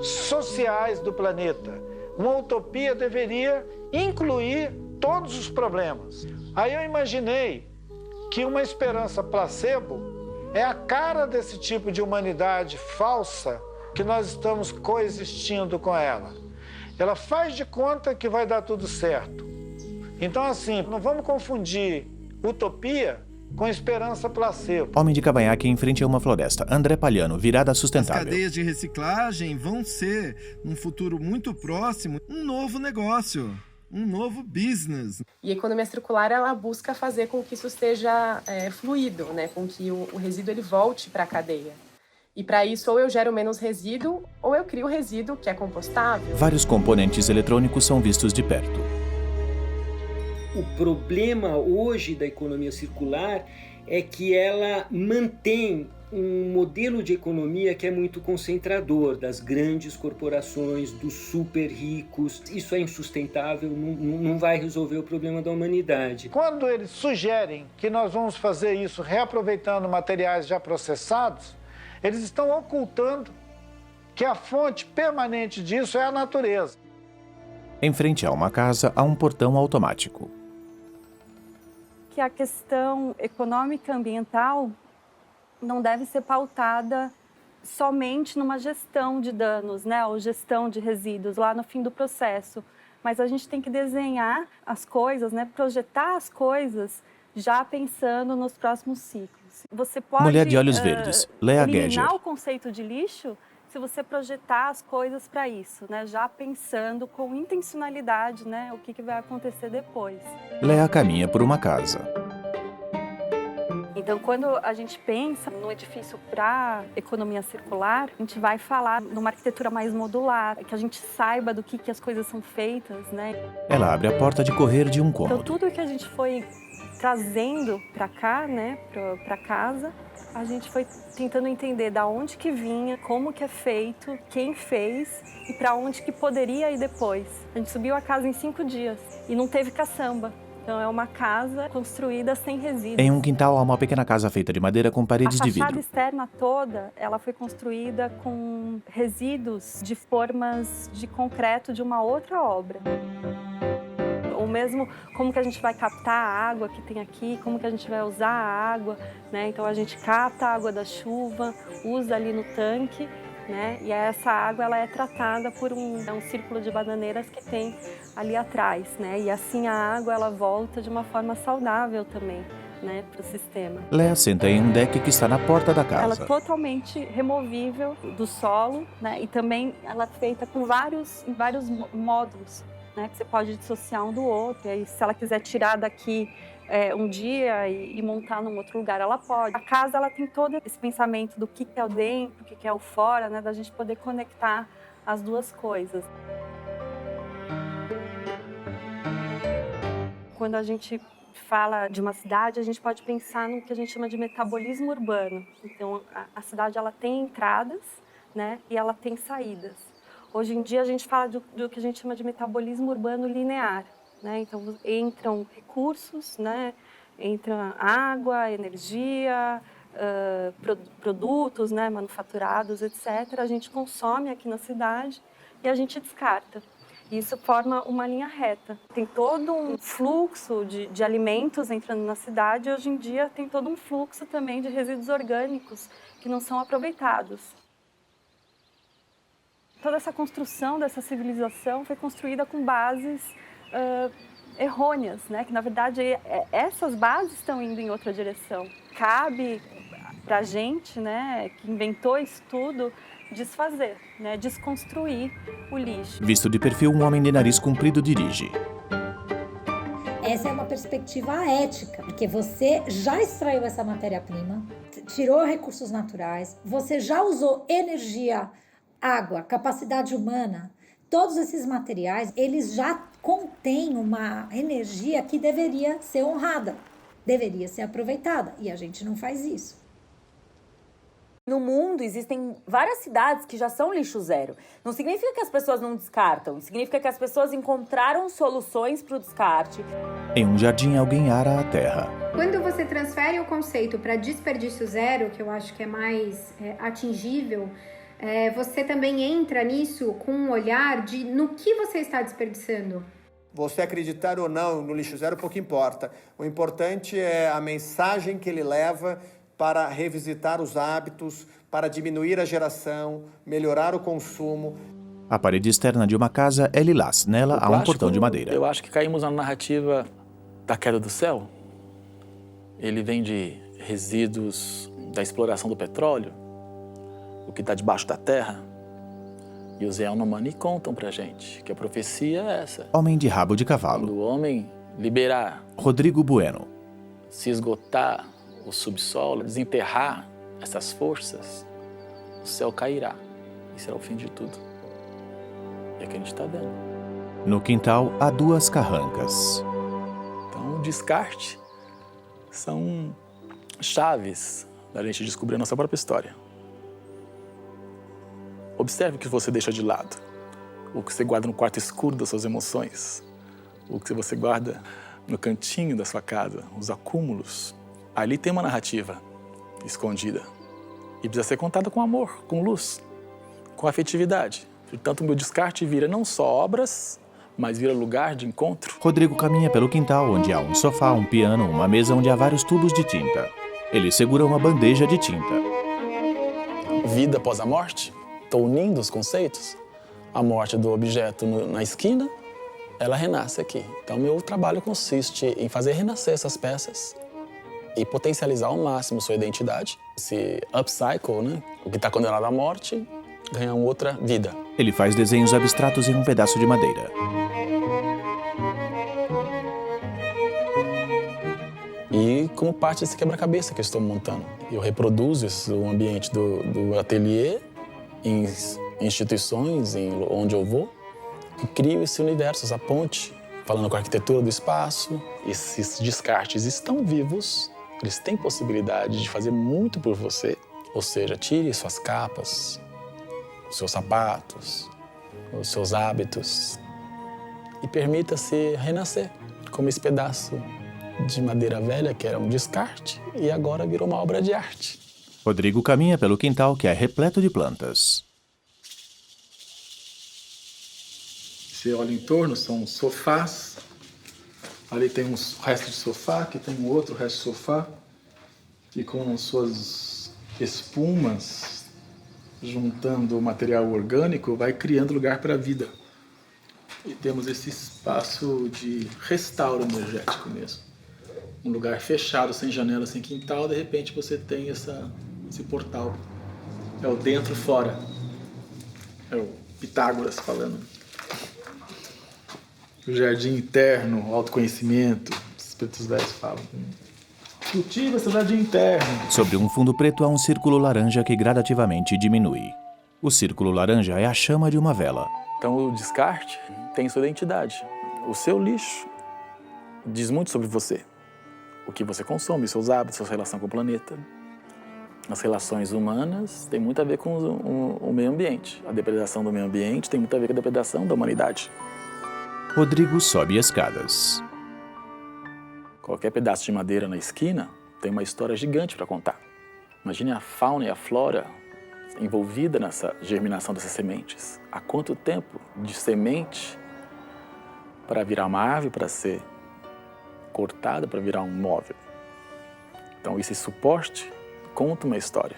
sociais do planeta. Uma utopia deveria incluir todos os problemas. Aí eu imaginei que uma esperança placebo é a cara desse tipo de humanidade falsa que nós estamos coexistindo com ela. Ela faz de conta que vai dar tudo certo. Então, assim, não vamos confundir utopia com esperança placebo. Homem de cavanhaque em frente a uma floresta. André Palhano, virada sustentável. As cadeias de reciclagem vão ser, num futuro muito próximo, um novo negócio, um novo business. E a economia circular, ela busca fazer com que isso seja fluido, né? Com que o resíduo ele volte para a cadeia. E para isso, ou eu gero menos resíduo, ou eu crio resíduo que é compostável. Vários componentes eletrônicos são vistos de perto. O problema hoje da economia circular é que ela mantém um modelo de economia que é muito concentrador, das grandes corporações, dos super ricos. Isso é insustentável, não vai resolver o problema da humanidade. Quando eles sugerem que nós vamos fazer isso reaproveitando materiais já processados, eles estão ocultando que a fonte permanente disso é a natureza. Em frente a uma casa, há um portão automático. Que a questão econômica ambiental não deve ser pautada somente numa gestão de danos, né, ou gestão de resíduos lá no fim do processo. Mas a gente tem que desenhar as coisas, né, projetar as coisas já pensando nos próximos ciclos. Você pode Mulher de olhos verdes, Lea eliminar Geiger. o conceito de lixo se você projetar as coisas para isso, né, já pensando com intencionalidade, né, o que vai acontecer depois. Lea caminha por uma casa. Então, quando a gente pensa no edifício para economia circular, a gente vai falar numa arquitetura mais modular, que a gente saiba do que as coisas são feitas, né? Ela abre a porta de correr de um Então, cômodo. tudo que a gente foi trazendo para cá, né, para casa, a gente foi tentando entender da onde que vinha, como que é feito, quem fez e para onde que poderia ir depois. A gente subiu a casa em 5 dias e não teve caçamba. Então é uma casa construída sem resíduos. Em um quintal há uma pequena casa feita de madeira com paredes de A fachada vidro. externa toda, ela foi construída com resíduos de formas de concreto de uma outra obra. Ou mesmo como que a gente vai captar a água que tem aqui, como que a gente vai usar a água, né? Então a gente capta a água da chuva, usa ali no tanque, né? E essa água ela é tratada por um círculo de bananeiras que tem ali atrás, né? E assim a água ela volta de uma forma saudável também, né, para o sistema. Lea senta em um deck que está na porta da Ela casa. é totalmente removível do solo, né? E também ela é feita com vários módulos, né? Que você pode dissociar um do outro. E aí, se ela quiser tirar daqui um dia e montar num outro lugar, ela pode. A casa ela tem todo esse pensamento do que é o dentro, o que é o fora, né? Da gente poder conectar as duas coisas. Quando a gente fala de uma cidade, a gente pode pensar no que a gente chama de metabolismo urbano. Então, a cidade ela tem entradas, né, e ela tem saídas. Hoje em dia, a gente fala do que a gente chama de metabolismo urbano linear, né? Então, entram recursos, né, entra água, energia, produtos, né, manufaturados, etc. A gente consome aqui na cidade e a gente descarta. Isso forma uma linha reta. Tem todo um fluxo de alimentos entrando na cidade e hoje em dia tem todo um fluxo também de resíduos orgânicos que não são aproveitados. Toda essa construção dessa civilização foi construída com bases errôneas, né? Que na verdade essas bases estão indo em outra direção. Cabe para a gente, né, que inventou isso tudo, desfazer, né, desconstruir o lixo. Visto de perfil, um homem de nariz comprido dirige. Essa é uma perspectiva ética, porque você já extraiu essa matéria-prima, tirou recursos naturais, você já usou energia, água, capacidade humana. Todos esses materiais, eles já contêm uma energia que deveria ser honrada, deveria ser aproveitada, e a gente não faz isso. No mundo existem várias cidades que já são lixo zero. Não significa que as pessoas não descartam, significa que as pessoas encontraram soluções para o descarte. Em um jardim, alguém ara a terra. Quando você transfere o conceito para desperdício zero, que eu acho que é mais atingível, você também entra nisso com um olhar de no que você está desperdiçando. Você acreditar ou não no lixo zero, pouco importa. O importante é a mensagem que ele leva para revisitar os hábitos, para diminuir a geração, melhorar o consumo. A parede externa de uma casa é lilás. Nela há um portão de madeira. Eu acho que caímos na narrativa da queda do céu. Ele vem de resíduos da exploração do petróleo, o que está debaixo da terra. E os Yanomami contam pra gente que a profecia é essa. Homem de rabo de cavalo. Quando o homem liberar, Rodrigo Bueno. se esgotar o subsolo, desenterrar essas forças, o céu cairá. E será o fim de tudo. É o que a gente está vendo. No quintal, há 2 carrancas. Então, o descarte são chaves da gente descobrir a nossa própria história. Observe o que você deixa de lado. O que você guarda no quarto escuro das suas emoções. O que você guarda no cantinho da sua casa. Os acúmulos. Ali tem uma narrativa escondida. E precisa ser contada com amor, com luz, com afetividade. Portanto, o meu descarte vira não só obras, mas vira lugar de encontro. Rodrigo caminha pelo quintal onde há um sofá, um piano, uma mesa onde há vários tubos de tinta. Ele segura uma bandeja de tinta. Vida após a morte? Estou unindo os conceitos. A morte do objeto na esquina, ela renasce aqui. Então, meu trabalho consiste em fazer renascer essas peças e potencializar ao máximo sua identidade. Esse upcycle, né? O que está condenado à morte, ganha outra vida. Ele faz desenhos abstratos em um pedaço de madeira. E como parte desse quebra-cabeça que eu estou montando. Eu reproduzo o ambiente do ateliê em instituições, onde eu vou, e crio esse universo, essa ponte, falando com a arquitetura do espaço. Esses descartes estão vivos, eles têm possibilidade de fazer muito por você. Ou seja, tire suas capas, os seus sapatos, os seus hábitos e permita-se renascer, como esse pedaço de madeira velha que era um descarte e agora virou uma obra de arte. Rodrigo caminha pelo quintal que é repleto de plantas. Você olha em torno, são sofás. Ali tem um resto de sofá, aqui tem um outro resto de sofá. E com suas espumas, juntando o material orgânico, vai criando lugar para a vida. E temos esse espaço de restauro energético mesmo. Um lugar fechado, sem janela, sem quintal, de repente você tem esse portal. É o dentro-fora. É o Pitágoras falando. O jardim interno, o autoconhecimento, os espíritos velhos falam. Cultiva seu jardim interno. Sobre um fundo preto há um círculo laranja que gradativamente diminui. O círculo laranja é a chama de uma vela. Então o descarte tem sua identidade. O seu lixo diz muito sobre você. O que você consome, seus hábitos, sua relação com o planeta. As relações humanas têm muito a ver com o meio ambiente. A depredação do meio ambiente tem muito a ver com a depredação da humanidade. Rodrigo sobe escadas. Qualquer pedaço de madeira na esquina tem uma história gigante para contar. Imagine a fauna e a flora envolvida nessa germinação dessas sementes. Há quanto tempo de semente para virar uma árvore, para ser cortada, para virar um móvel. Então esse suporte conta uma história.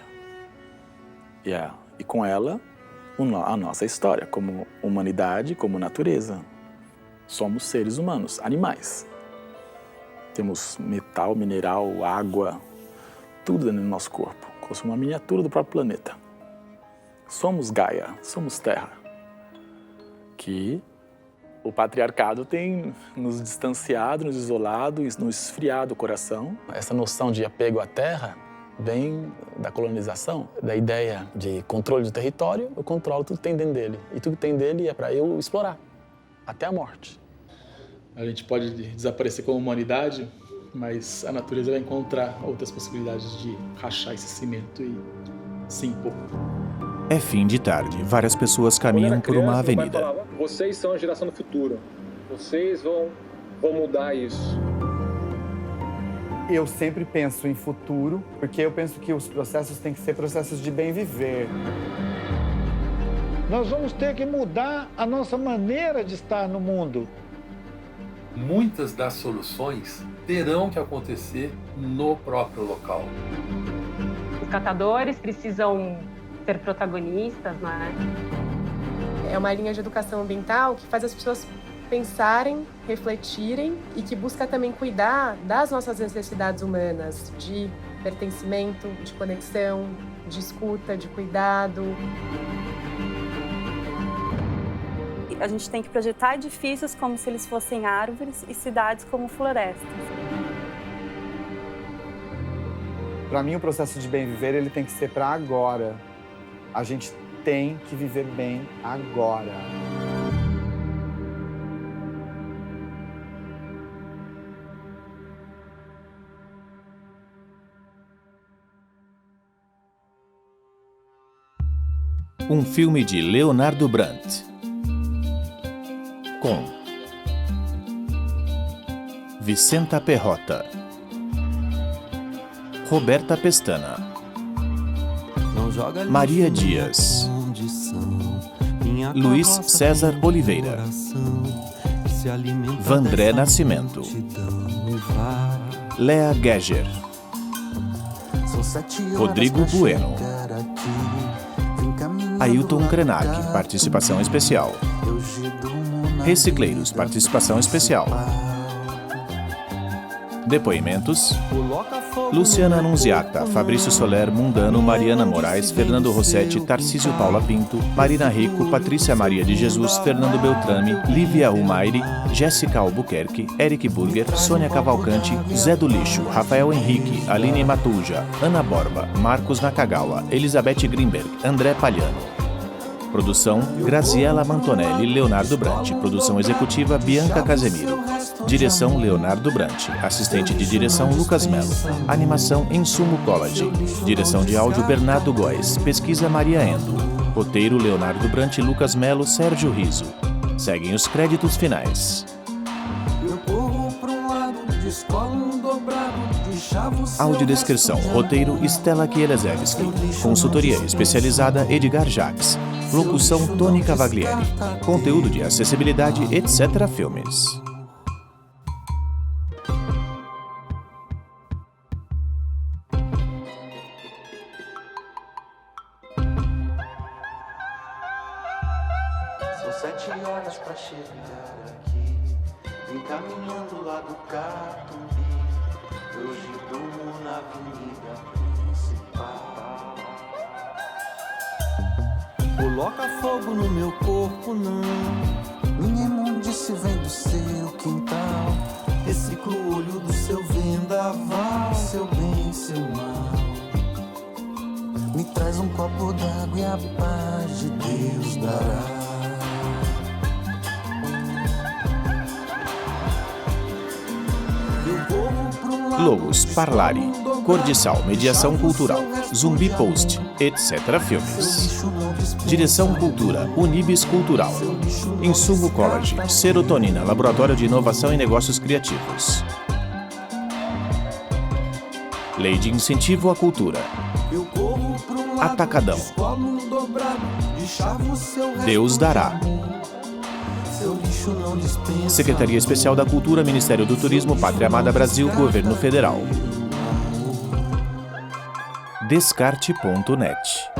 E com ela, a nossa história, como humanidade, como natureza. Somos seres humanos, animais. Temos metal, mineral, água, tudo dentro do nosso corpo, como uma miniatura do próprio planeta. Somos Gaia, somos Terra, que o patriarcado tem nos distanciado, nos isolado, nos esfriado o coração. Essa noção de apego à Terra vem da colonização, da ideia de controle do território. Eu controlo tudo que tem dentro dele, e tudo que tem dele é para eu explorar. Até a morte. A gente pode desaparecer como humanidade, mas a natureza vai encontrar outras possibilidades de rachar esse cimento e se impor. É fim de tarde. Várias pessoas caminham por uma avenida. Falava, vocês são a geração do futuro. Vocês vão mudar isso. Eu sempre penso em futuro, porque eu penso que os processos têm que ser processos de bem viver. Nós vamos ter que mudar a nossa maneira de estar no mundo. Muitas das soluções terão que acontecer no próprio local. Os catadores precisam ser protagonistas, né? É uma linha de educação ambiental que faz as pessoas pensarem, refletirem e que busca também cuidar das nossas necessidades humanas, de pertencimento, de conexão, de escuta, de cuidado. A gente tem que projetar edifícios como se eles fossem árvores e cidades como florestas. Para mim, o processo de bem viver ele tem que ser para agora. A gente tem que viver bem agora. Um filme de Leonardo Brandt. Com Vicenta Perrota, Roberta Pestana, Maria Dias, Luiz César Oliveira, Vandré Nascimento, Lea Geiger, Rodrigo Bueno, Ailton Krenak, participação especial. Recicleiros, participação especial. Depoimentos: Luciana Annunziata, Fabrício Soler, Mundano, Mariana Moraes, Fernando Rossetti, Tarcísio Paula Pinto, Marina Rico, Patrícia Maria de Jesus, Fernando Beltrame, Lívia Umaire, Jéssica Albuquerque, Eric Burger, Sônia Cavalcante, Zé do Lixo, Rafael Henrique, Aline Matuja, Ana Borba, Marcos Nakagawa, Elizabeth Greenberg, André Palhano. Produção: Graziela Mantonelli, Leonardo Brant. Produção executiva: Bianca Casemiro. Direção: Leonardo Brant. Assistente de direção: Lucas Melo. Animação: Insumo College. Direção de áudio: Bernardo Góes. Pesquisa: Maria Endo. Roteiro: Leonardo Brant, Lucas Melo, Sérgio Riso. Seguem os créditos finais. Audiodescrição: roteiro: Stella Kielezewski. Consultoria especializada: Edgar Jacques. Locução: Tony Cavaglieri. Conteúdo de acessibilidade, etc. Filmes. São 7 horas pra chegar aqui, encaminhando lá do Catumbi. Hoje durmo na avenida principal. Coloca fogo no meu corpo, não. Minha imundice vem do seu quintal. Reciclo o olho do seu vendaval. Seu bem, seu mal. Me traz um copo d'água e a paz de Deus dará. Logos: Parlare, Cor de Sal, Mediação Cultural, Zumbi Post, etc. Filmes. Direção Cultura, Unibis Cultural. Insumo College, Serotonina, Laboratório de Inovação e Negócios Criativos. Lei de Incentivo à Cultura. Atacadão. Deus dará. Secretaria Especial da Cultura, Ministério do Turismo, Pátria Amada Brasil, Governo Federal. Descarte.net